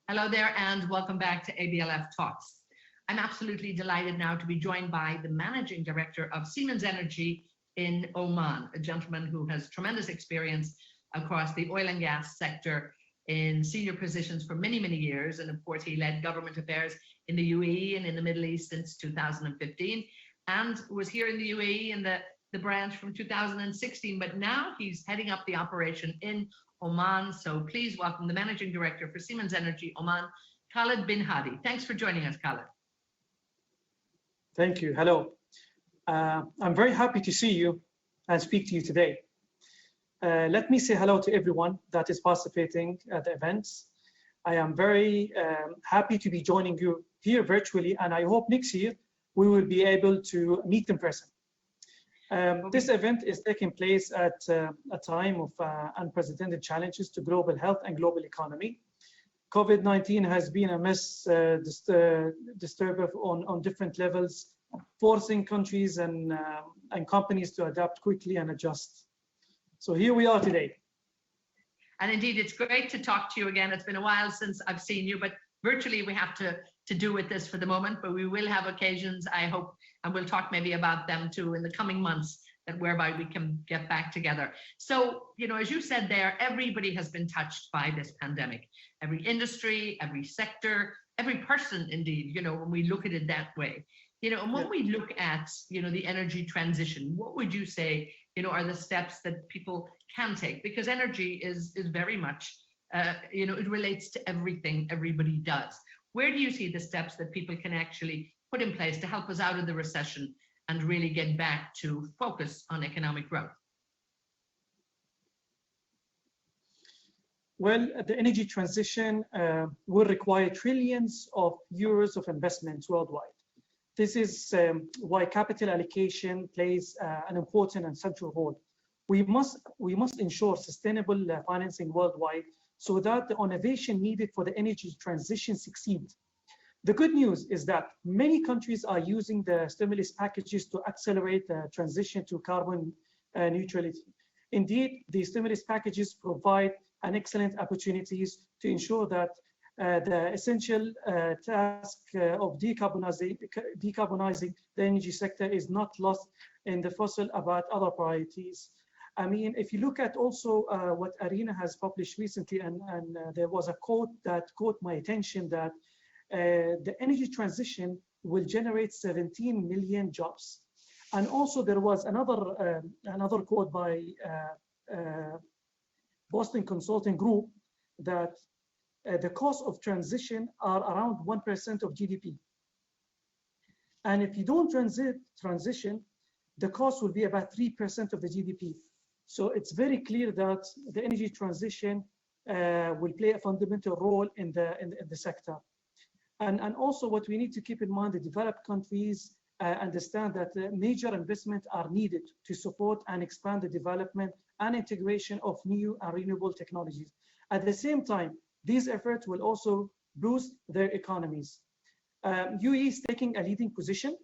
Hello there and welcome back to ABLF Talks. I'm absolutely delighted now to be joined by the Managing Director of Siemens Energy in Oman, a gentleman who has tremendous experience across the oil and gas sector in senior positions for many, many years. And of course, he led government affairs in the UAE and in the Middle East since 2015 and was here in the UAE in the branch from 2016, but now he's heading up the operation in Oman. So please welcome the Managing Director for Siemens Energy Oman, Khalid Bin Hadi. Thanks for joining us, Khalid. Thank you. Hello. I'm very happy to see you and speak to you today. Let me say hello to everyone that is participating at the events. I am very happy to be joining you here virtually, and I hope next year we will be able to meet in person. This event is taking place at a time of unprecedented challenges to global health and global economy. COVID-19 has been a disturber on different levels, forcing countries and companies to adapt quickly and adjust. So here we are today. And indeed, it's great to talk to you again. It's been a while since I've seen you, but virtually we have to do with this for the moment, but we will have occasions, I hope, and we'll talk maybe about them too in the coming months, that whereby we can get back together. So, as you said there, everybody has been touched by this pandemic. Every industry, every sector, every person indeed, when we look at it that way. And when we look at, the energy transition, what would you say, are the steps that people can take? Because energy is very much, it relates to everything everybody does. Where do you see the steps that people can actually put in place to help us out of the recession and really get back to focus on economic growth? Well, the energy transition will require trillions of euros of investments worldwide. This is why capital allocation plays an important and central role. We must ensure sustainable financing worldwide so that the innovation needed for the energy transition succeed. The good news is that many countries are using the stimulus packages to accelerate the transition to carbon neutrality. Indeed, the stimulus packages provide an excellent opportunities to ensure that the essential task of decarbonizing the energy sector is not lost in the fossil about other priorities. I mean, if you look at also what Arena has published recently, and there was a quote that caught my attention, that the energy transition will generate 17 million jobs. And also there was another quote by Boston Consulting Group that the cost of transition are around 1% of GDP. And if you don't transition, the cost will be about 3% of the GDP. So it's very clear that the energy transition will play a fundamental role in the sector. And also what we need to keep in mind, the developed countries understand that major investments are needed to support and expand the development and integration of new and renewable technologies. At the same time, these efforts will also boost their economies. UAE is taking a leading position.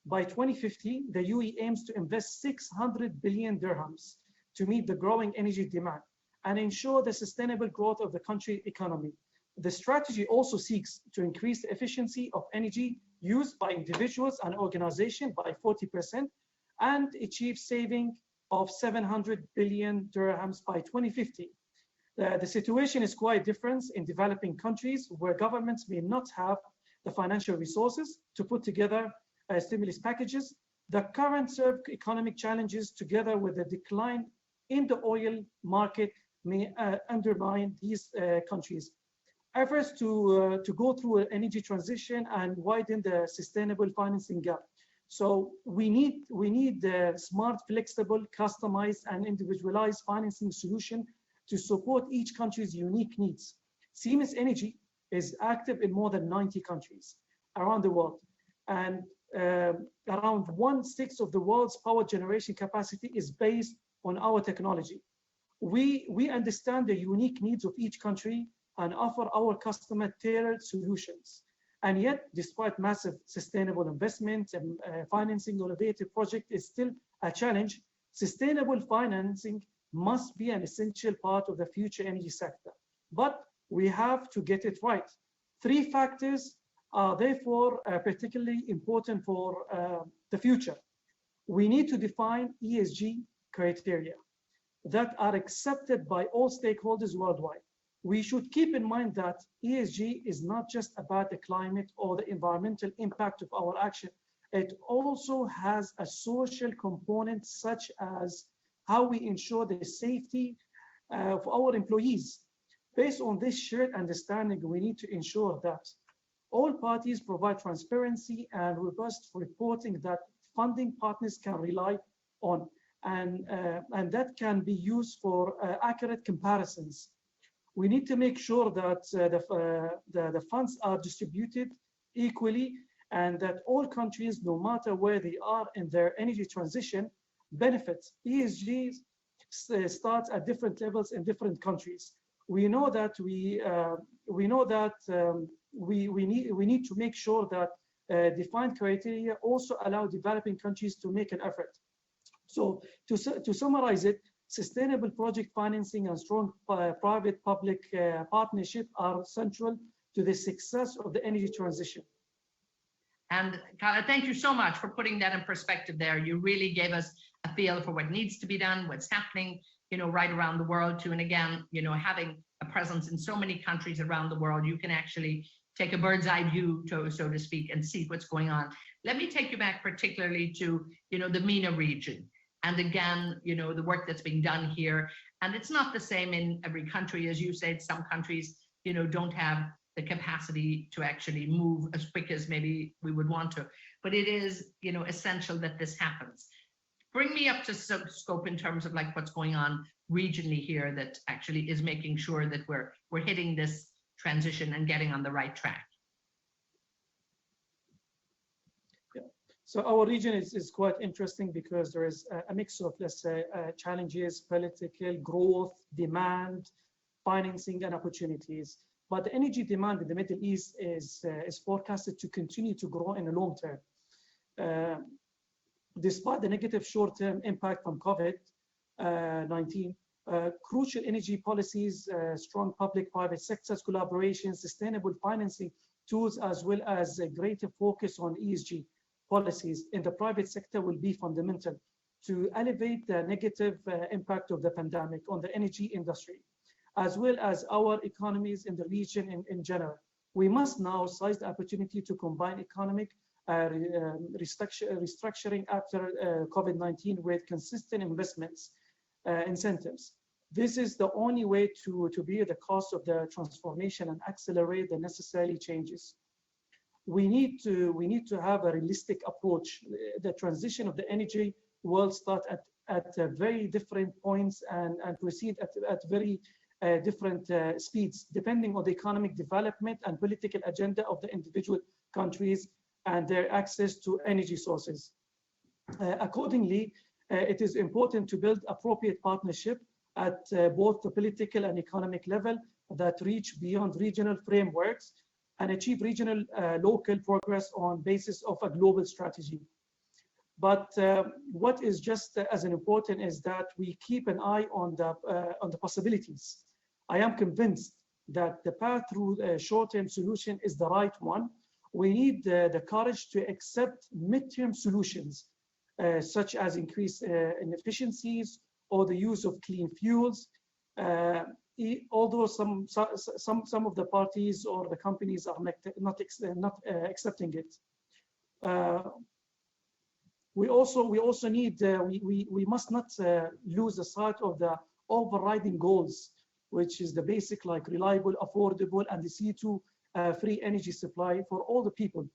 By 2050, the UAE aims to invest 600 billion dirhams to meet the growing energy demand and ensure the sustainable growth of the country economy. The strategy also seeks to increase the efficiency of energy used by individuals and organizations by 40% and achieve saving of 700 billion dirhams by 2050. The situation is quite different in developing countries where governments may not have the financial resources to put together stimulus packages. The current economic challenges, together with the decline in the oil market, may undermine these countries. Efforts to go through an energy transition and widen the sustainable financing gap. So we need the smart, flexible, customized, and individualized financing solution to support each country's unique needs. Siemens Energy is active in more than 90 countries around the world, and around 1/6 of the world's power generation capacity is based on our technology. We understand the unique needs of each country and offer our customer tailored solutions. And yet, despite massive sustainable investment and financing innovative project is still a challenge, sustainable financing must be an essential part of the future energy sector. But we have to get it right. Three factors are therefore particularly important for the future. We need to define ESG criteria that are accepted by all stakeholders worldwide. We should keep in mind that ESG is not just about the climate or the environmental impact of our action. It also has a social component, such as how we ensure the safety of our employees. Based on this shared understanding, we need to ensure that all parties provide transparency and robust reporting that funding partners can rely on, and that can be used for accurate comparisons. We need to make sure that the funds are distributed equally, and that all countries, no matter where they are in their energy transition, benefit. ESG starts at different levels in different countries. We know that we need to make sure that defined criteria also allow developing countries to make an effort. So to summarize it, sustainable project financing and strong private-public partnership are central to the success of the energy transition. And Khalid, thank you so much for putting that in perspective there. You really gave us a feel for what needs to be done, what's happening, right around the world too. And again, having a presence in so many countries around the world, you can actually take a bird's eye view, so to speak, and see what's going on. Let me take you back particularly to, the MENA region. And again, the work that's being done here. And it's not the same in every country. As you said, some countries, don't have the capacity to actually move as quick as maybe we would want to. But it is, essential that this happens. Bring me up to some scope in terms of like what's going on regionally here that actually is making sure that we're hitting this transition and getting on the right track. Yeah. So our region is quite interesting because there is a mix of, let's say, challenges, political growth, demand, financing, and opportunities. But the energy demand in the Middle East is forecasted to continue to grow in the long term. Despite the negative short-term impact from COVID-19, crucial energy policies, strong public-private sectors collaboration, sustainable financing tools, as well as a greater focus on ESG policies in the private sector will be fundamental to elevate the negative impact of the pandemic on the energy industry, as well as our economies in the region in general. We must now seize the opportunity to combine economic restructuring after COVID-19 with consistent investments incentives. This is the only way to bear the cost of the transformation and accelerate the necessary changes. We need to have a realistic approach. The transition of the energy will start at very different points and proceed at very different speeds, depending on the economic development and political agenda of the individual countries and their access to energy sources. Accordingly, it is important to build appropriate partnership at both the political and economic level that reach beyond regional frameworks and achieve regional local progress on basis of a global strategy. But what is just as important is that we keep an eye on the possibilities. I am convinced that the path through a short-term solution is the right one. We need the courage to accept mid-term solutions, such as increase in efficiencies or the use of clean fuels, although some of the parties or the companies are not accepting it. We must not lose the sight of the overriding goals, which is the basic, like reliable, affordable, and the CO2 free energy supply for all the people.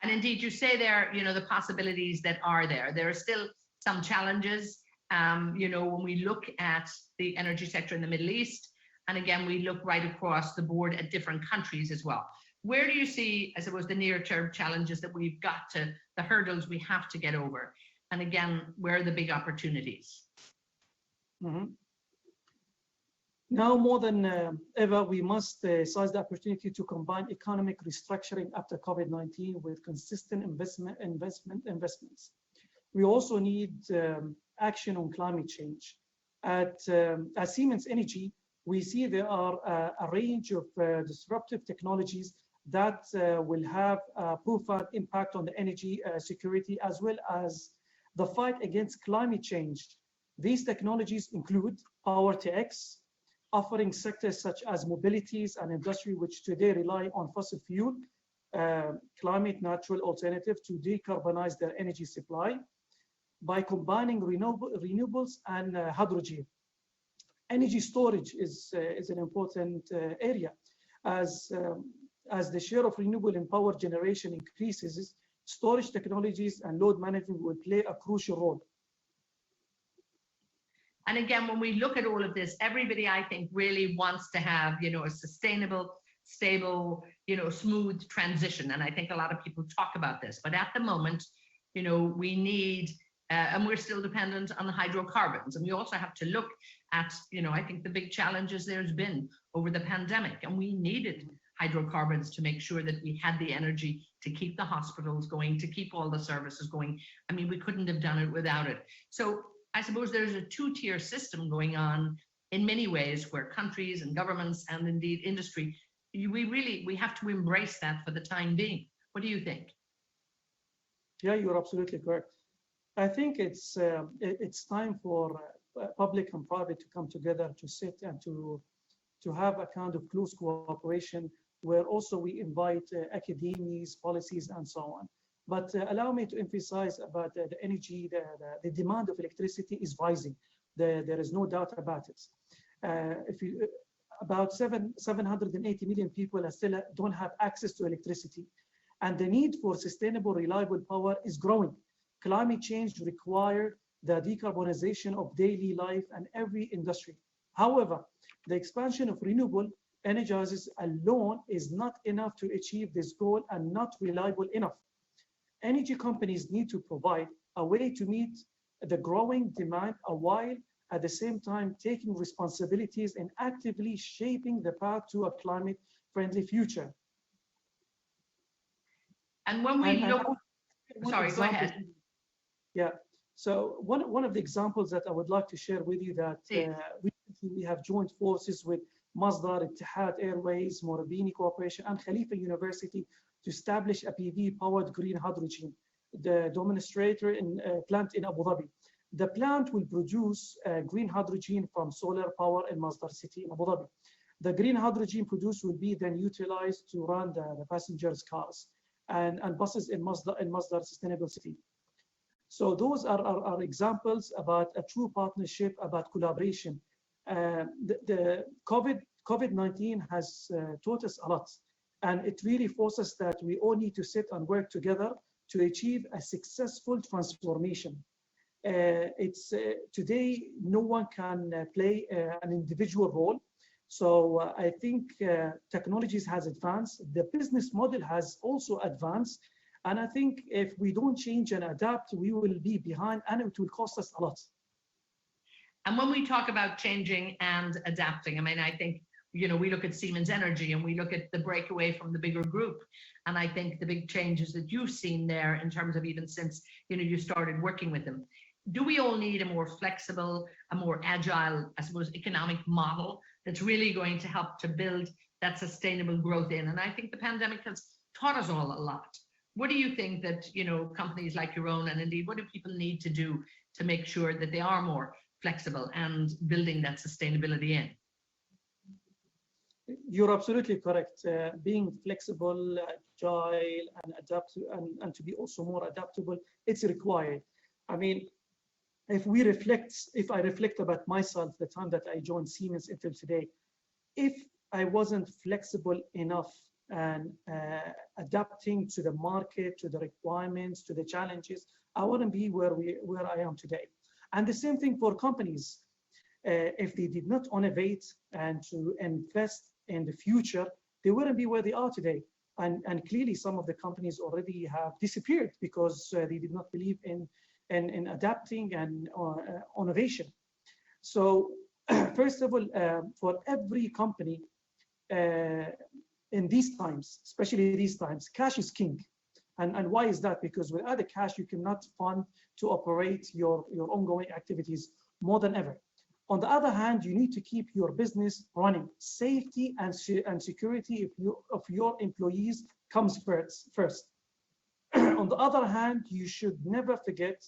And indeed, you say there, the possibilities that are there. There are still some challenges, when we look at the energy sector in the Middle East, and again, we look right across the board at different countries as well. Where do you see, I suppose, the near-term challenges that we've got to, the hurdles we have to get over? And again, where are the big opportunities? Mm-hmm. Now more than ever, we must seize the opportunity to combine economic restructuring after COVID-19 with consistent investments. We also need action on climate change. At Siemens Energy, we see there are a range of disruptive technologies that will have a profound impact on the energy security, as well as the fight against climate change. These technologies include Power to X, offering sectors such as mobilities and industry, which today rely on fossil fuel, climate neutral alternative to decarbonize their energy supply by combining renewables and hydrogen. Energy storage is an important area. As the share of renewable in power generation increases, storage technologies and load management will play a crucial role. And again, when we look at all of this, everybody, I think, really wants to have, a sustainable, stable, smooth transition. And I think a lot of people talk about this. But at the moment, we need, and we're still dependent on the hydrocarbons. And we also have to look at, I think the big challenges there's been over the pandemic. And we needed hydrocarbons to make sure that we had the energy to keep the hospitals going, to keep all the services going. I mean, we couldn't have done it without it. So I suppose there's a two-tier system going on in many ways, where countries and governments and indeed industry, we have to embrace that for the time being. What do you think? Yeah, you're absolutely correct. I think it's time for public and private to come together, to sit and to have a kind of close cooperation, where also we invite academies, policies, and so on. But allow me to emphasize about the energy, the demand of electricity is rising. There is no doubt about it. About 780 million people still don't have access to electricity. And the need for sustainable, reliable power is growing. Climate change requires the decarbonization of daily life and every industry. However, the expansion of renewable energies alone is not enough to achieve this goal and not reliable enough. Energy companies need to provide a way to meet the growing demand, while at the same time taking responsibilities and actively shaping the path to a climate-friendly future. And when we look, sorry, go ahead. Yeah. So one of the examples that I would like to share with you, that recently we have joined forces with Masdar, Etihad Airways, Morabini Corporation, and Khalifa University to establish a PV-powered green hydrogen, the demonstrator plant in Abu Dhabi. The plant will produce green hydrogen from solar power in Masdar City in Abu Dhabi. The green hydrogen produced will be then utilized to run the passengers' cars and buses in Masdar Sustainable City. So those are examples about a true partnership, about collaboration. The COVID-19 has taught us a lot, and it really forces us that we all need to sit and work together to achieve a successful transformation. Today, no one can play an individual role. So I think technologies has advanced, the business model has also advanced, and I think if we don't change and adapt, we will be behind, and it will cost us a lot. And when we talk about changing and adapting, I mean, I think, we look at Siemens Energy and we look at the breakaway from the bigger group. And I think the big changes that you've seen there in terms of even since, you started working with them. Do we all need a more flexible, a more agile, I suppose, economic model that's really going to help to build that sustainable growth in? And I think the pandemic has taught us all a lot. What do you think that, companies like your own, and indeed, what do people need to do to make sure that they are more flexible and building that sustainability in? You're absolutely correct. Being flexible, agile, and adapt, and to be also more adaptable, it's required. I mean, if I reflect about myself, the time that I joined Siemens until today, if I wasn't flexible enough and adapting to the market, to the requirements, to the challenges, I wouldn't be where I am today. And the same thing for companies. If they did not innovate and to invest in the future, they wouldn't be where they are today. And clearly, some of the companies already have disappeared because they did not believe in adapting and innovation. So first of all, for every company in these times, especially these times, cash is king. And why is that? Because without the cash, you cannot fund to operate your ongoing activities more than ever. On the other hand, you need to keep your business running. Safety and security of your employees comes first. On the other hand, you should never forget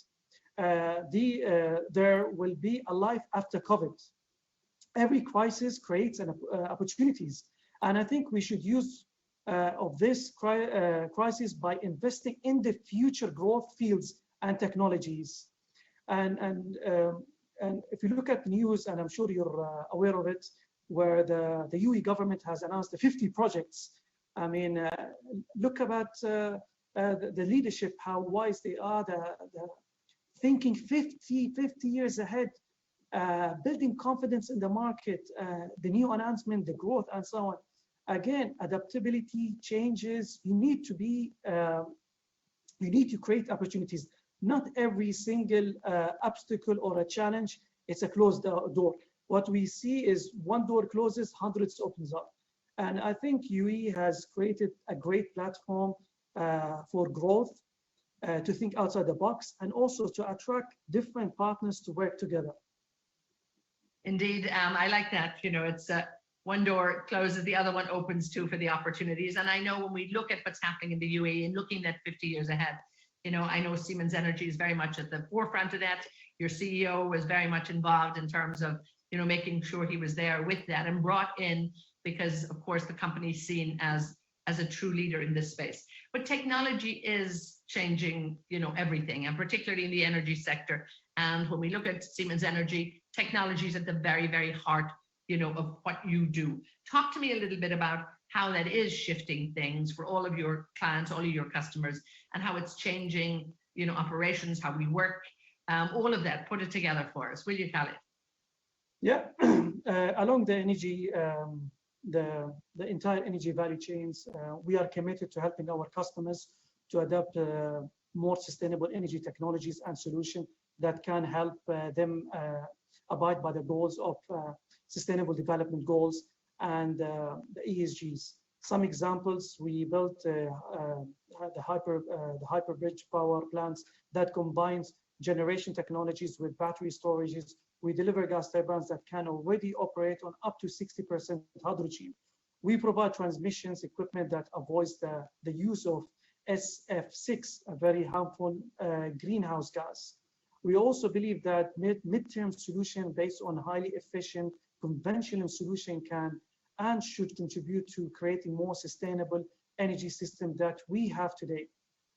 there will be a life after COVID. Every crisis creates opportunities. And I think we should use of this crisis by investing in the future growth fields and technologies. And if you look at the news, and I'm sure you're aware of it, where the UAE government has announced the 50 projects. I mean, look about the leadership, how wise they are, the thinking 50 years ahead, building confidence in the market, the new announcement, the growth, and so on. Again, adaptability, changes. You need to create opportunities. Not every single obstacle or a challenge, it's a closed door. What we see is one door closes, hundreds opens up. And I think UAE has created a great platform for growth, to think outside the box, and also to attract different partners to work together. Indeed, I like that. You know, it's one door closes, the other one opens too for the opportunities. And I know when we look at what's happening in the UAE and looking at 50 years ahead, you know, I know Siemens Energy is very much at the forefront of that. Your CEO was very much involved in terms of, you know, making sure he was there with that and brought in, because of course the company is seen as a true leader in this space. But technology is changing, you know, everything, and particularly in the energy sector. And when we look at Siemens Energy, technology is at the very, very heart, you know, of what you do. Talk to me a little bit about how that is shifting things for all of your clients, all of your customers, and how it's changing, you know, operations, how we work, all of that. Put it together for us, will you, Khalid? Yeah, along the energy, the entire energy value chains, we are committed to helping our customers to adopt more sustainable energy technologies and solutions that can help them abide by the goals of sustainable development goals and the ESGs. Some examples: we built the hyperbridge power plants that combines generation technologies with battery storages. We deliver gas turbines that can already operate on up to 60% hydrogen. We provide transmissions equipment that avoids the use of SF6, a very harmful greenhouse gas. We also believe that mid-term solution based on highly efficient conventional solution can and should contribute to creating more sustainable energy system that we have today.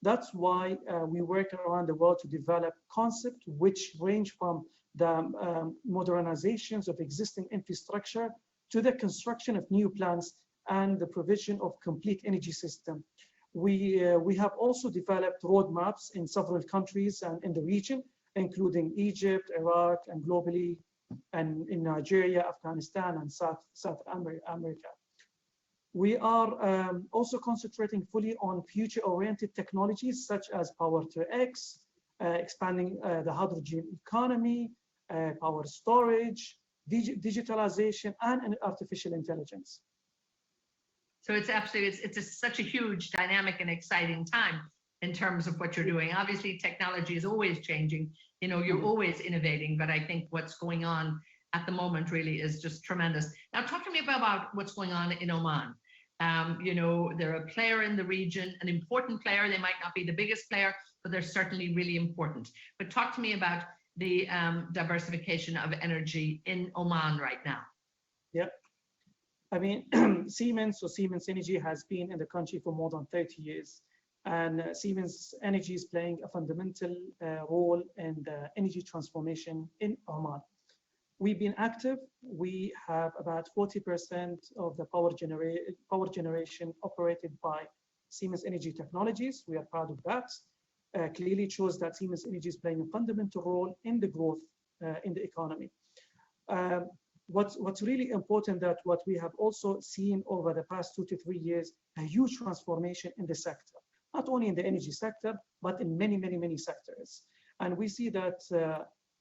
That's why we work around the world to develop concepts which range from the modernizations of existing infrastructure to the construction of new plants and the provision of complete energy system. We have also developed roadmaps in several countries and in the region, including Egypt, Iraq, and globally, and in Nigeria, Afghanistan, and South America. We are also concentrating fully on future-oriented technologies such as Power-to-X, expanding the hydrogen economy, power storage, digitalization, and artificial intelligence. So it's absolutely, such a huge, dynamic, and exciting time in terms of what you're doing. Obviously, technology is always changing. You know, you're always innovating, but I think what's going on at the moment really is just tremendous. Now, talk to me about what's going on in Oman. You know, they're a player in the region, an important player. They might not be the biggest player, but they're certainly really important. But talk to me about the diversification of energy in Oman right now. Yeah. I mean, Siemens Energy has been in the country for more than 30 years. And Siemens Energy is playing a fundamental role in the energy transformation in Oman. We've been active. We have about 40% of the power generation operated by Siemens Energy Technologies. We are proud of that. Clearly shows that Siemens Energy is playing a fundamental role in the growth in the economy. What's really important that what we have also seen over the past 2 to 3 years, a huge transformation in the sector, not only in the energy sector, but in many sectors. And we see that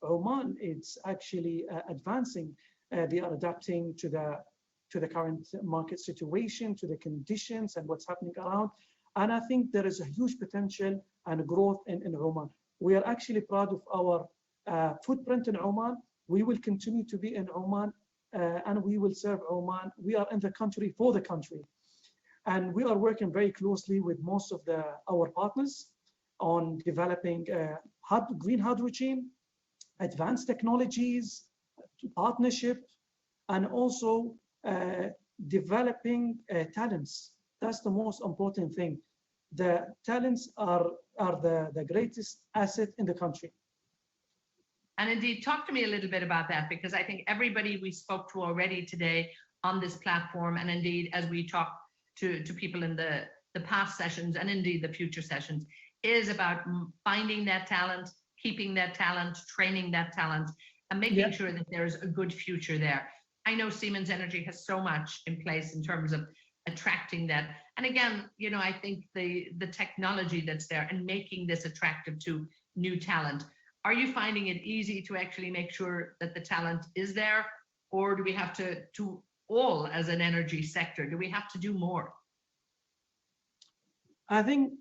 Oman is actually advancing. They are adapting to the current market situation, to the conditions and what's happening around. And I think there is a huge potential and growth in Oman. We are actually proud of our footprint in Oman. We will continue to be in Oman, and we will serve Oman. We are in the country for the country. And we are working very closely with most of our partners on developing green hydrogen, advanced technologies, partnership, and also developing talents. That's the most important thing. The talents are the greatest asset in the country. And indeed, talk to me a little bit about that, because I think everybody we spoke to already today on this platform, and indeed as we talk to people in the past sessions and indeed the future sessions, is about finding that talent, keeping that talent, training that talent, and making sure that there's a good future there. I know Siemens Energy has so much in place in terms of attracting that. And again, you know, I think the technology that's there and making this attractive to new talent. Are you finding it easy to actually make sure that the talent is there? Or do we have to all as an energy sector, do we have to do more? I think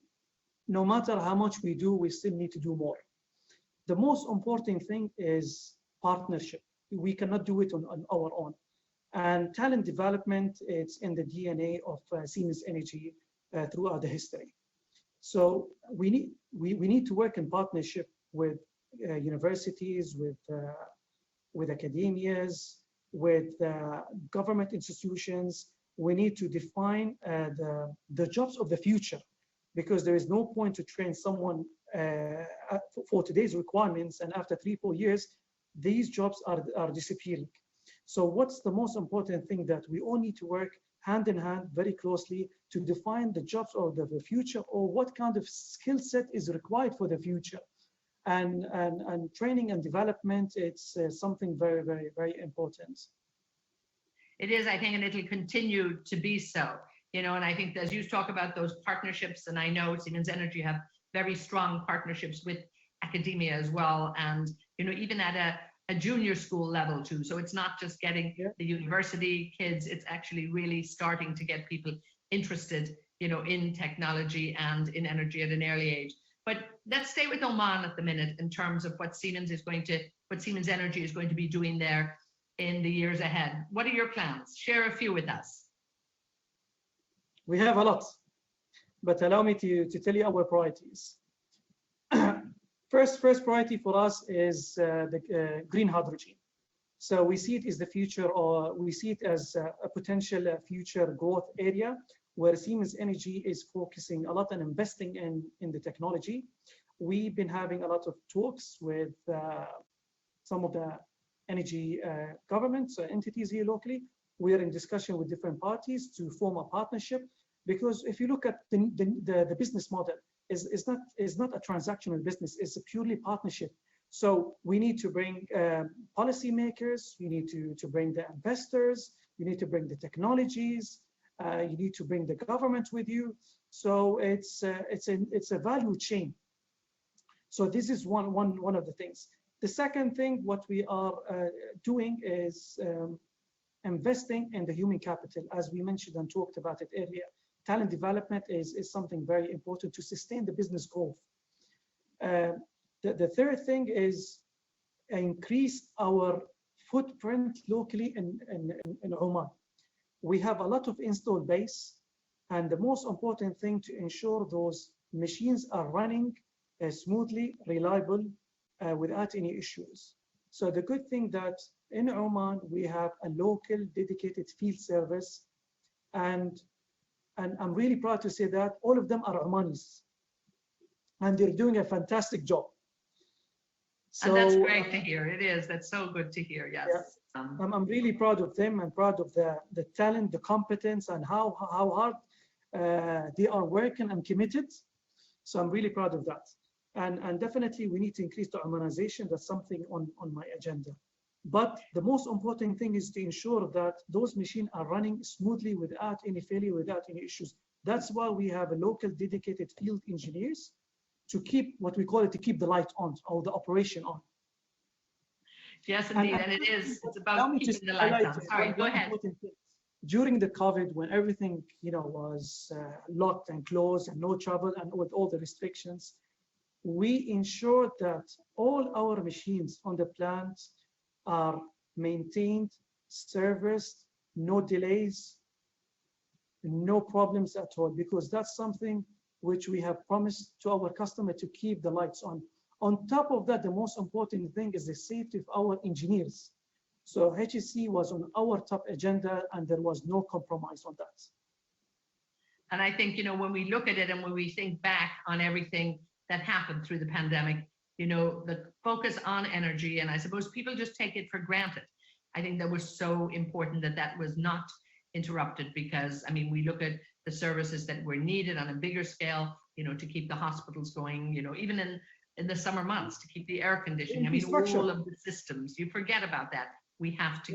no matter how much we do, we still need to do more. The most important thing is partnership. We cannot do it on our own. And talent development, it's in the DNA of Siemens Energy throughout the history. So we need to work in partnership with universities, with academias, with government institutions. We need to define the jobs of the future, because there is no point to train someone for today's requirements, and after 3-4 years, these jobs are disappearing. So what's the most important thing? That we all need to work hand in hand very closely to define the jobs of the future, or what kind of skill set is required for the future. And training and development, it's something very, very, very important. It is, I think, and it'll continue to be so. You know, and I think as you talk about those partnerships, and I know Siemens Energy have very strong partnerships with academia as well, and you know, even at a junior school level too. So it's not just getting the university kids, it's actually really starting to get people interested, you know, in technology and in energy at an early age. But let's stay with Oman at the minute in terms of what Siemens Energy is going to be doing there in the years ahead. What are your plans? Share a few with us. We have a lot, but allow me to tell you our priorities. First priority for us is the green hydrogen. So we see it as the future, or we see it as a potential future growth area where Siemens Energy is focusing a lot on investing in the technology. We've been having a lot of talks with some of the energy governments, entities here locally. We are in discussion with different parties to form a partnership, because if you look at the business model, is not a transactional business, it's a purely partnership. So we need to bring policymakers, you need to bring the investors, you need to bring the technologies, you need to bring the government with you. So it's a value chain. So this is one of the things. The second thing, what we are doing is investing in the human capital, as we mentioned and talked about it earlier. Talent development is something very important to sustain the business growth. The third thing is increase our footprint locally in Oman. We have a lot of installed base, and the most important thing to ensure those machines are running smoothly, reliable, without any issues. So the good thing that in Oman, we have a local dedicated field service, and I'm really proud to say that all of them are Omanis, and they're doing a fantastic job. So, and that's great to hear. It is. That's so good to hear. Yes. Yeah. I'm really proud of them and proud of the talent, the competence, and how hard they are working and committed. So I'm really proud of that. And definitely we need to increase the Omanization. That's something on my agenda. But the most important thing is to ensure that those machines are running smoothly without any failure, without any issues. That's why we have a local dedicated field engineers to keep what we call it, to keep the light on, or the operation on. Yes, indeed, and it is. It's about keeping the lights on. Sorry, go ahead. During the COVID, when everything was locked and closed and no travel and with all the restrictions, we ensured that all our machines on the plants are maintained, serviced, no delays, no problems at all, because that's something which we have promised to our customer, to keep the lights on. On top of that, the most important thing is the safety of our engineers. So HSE was on our top agenda, and there was no compromise on that. And I think, when we look at it and when we think back on everything that happened through the pandemic, the focus on energy, and I suppose people just take it for granted. I think that was so important that was not interrupted, because we look at the services that were needed on a bigger scale, to keep the hospitals going, even in the summer months, to keep the air conditioning. All of the systems, you forget about that. We have to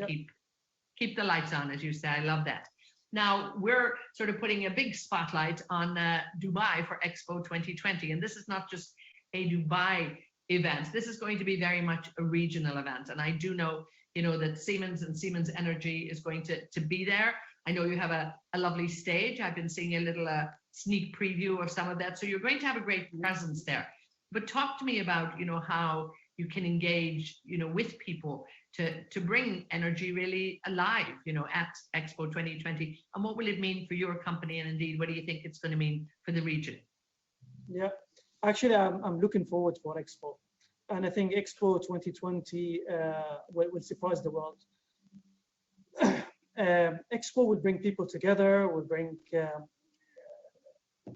keep the lights on, as you say. I love that. Now we're sort of putting a big spotlight on Dubai for Expo 2020, and this is not just a Dubai event. This is going to be very much a regional event, and I do know that Siemens and Siemens Energy is going to be there. I know you have a lovely stage. I've been seeing a little sneak preview of some of that. So you're going to have a great presence there. But talk to me about, how you can engage, with people to bring energy really alive, at Expo 2020. And what will it mean for your company? And indeed, what do you think it's going to mean for the region? Yeah, actually, I'm looking forward for Expo. And I think Expo 2020 will surprise the world. Expo will bring people together, will bring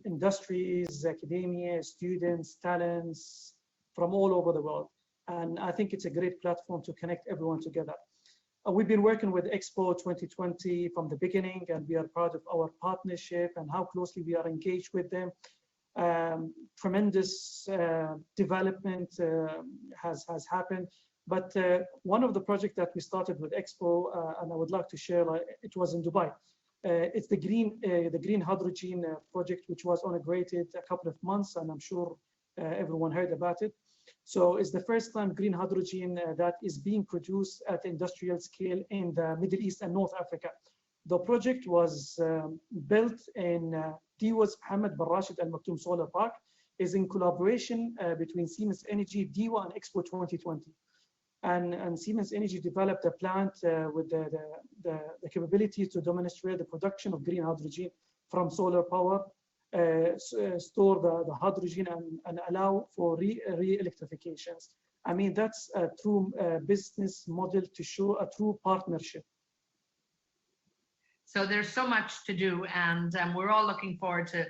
industries, academia, students, talents from all over the world. And I think it's a great platform to connect everyone together. We've been working with Expo 2020 from the beginning, and we are proud of our partnership and how closely we are engaged with them. Tremendous development has happened. But one of the projects that we started with Expo, and I would like to share, it was in Dubai. It's the green hydrogen project, which was inaugurated a couple of months, and I'm sure everyone heard about it. So it's the first time green hydrogen that is being produced at industrial scale in the Middle East and North Africa. The project was built in DIWA's Hamad bin Rashid Al Maktoum Solar Park, is in collaboration between Siemens Energy, DIWA, and Expo 2020. And Siemens Energy developed a plant with the capability to demonstrate the production of green hydrogen from solar power, store the hydrogen, and allow for re-electrifications. That's a true business model to show a true partnership. So there's so much to do, and we're all looking forward to,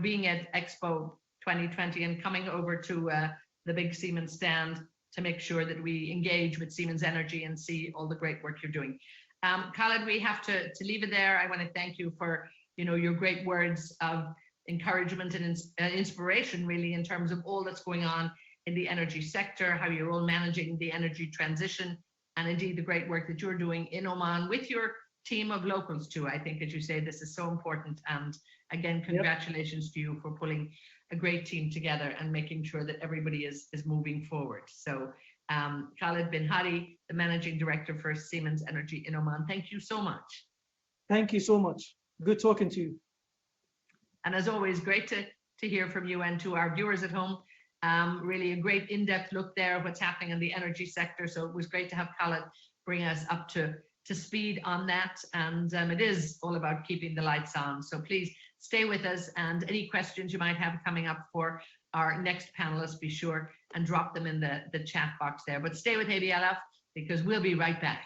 being at Expo 2020 and coming over to the big Siemens stand to make sure that we engage with Siemens Energy and see all the great work you're doing. Khalid, we have to leave it there. I want to thank you for, your great words of encouragement and inspiration, really, in terms of all that's going on in the energy sector, how you're all managing the energy transition, and indeed the great work that you're doing in Oman with your team of locals too. I think, as you say, this is so important. And again, congratulations to you for pulling a great team together and making sure that everybody is moving forward. So Khalid Bin Hadi, the Managing Director for Siemens Energy in Oman, thank you so much. Thank you so much. Good talking to you. And as always, great to hear from you, and to our viewers at home. Really a great in-depth look there of what's happening in the energy sector. So it was great to have Khalid bring us up to speed on that. And it is all about keeping the lights on. So please stay with us, and any questions you might have coming up for our next panelists, be sure and drop them in the chat box there. But stay with ABLF, because we'll be right back.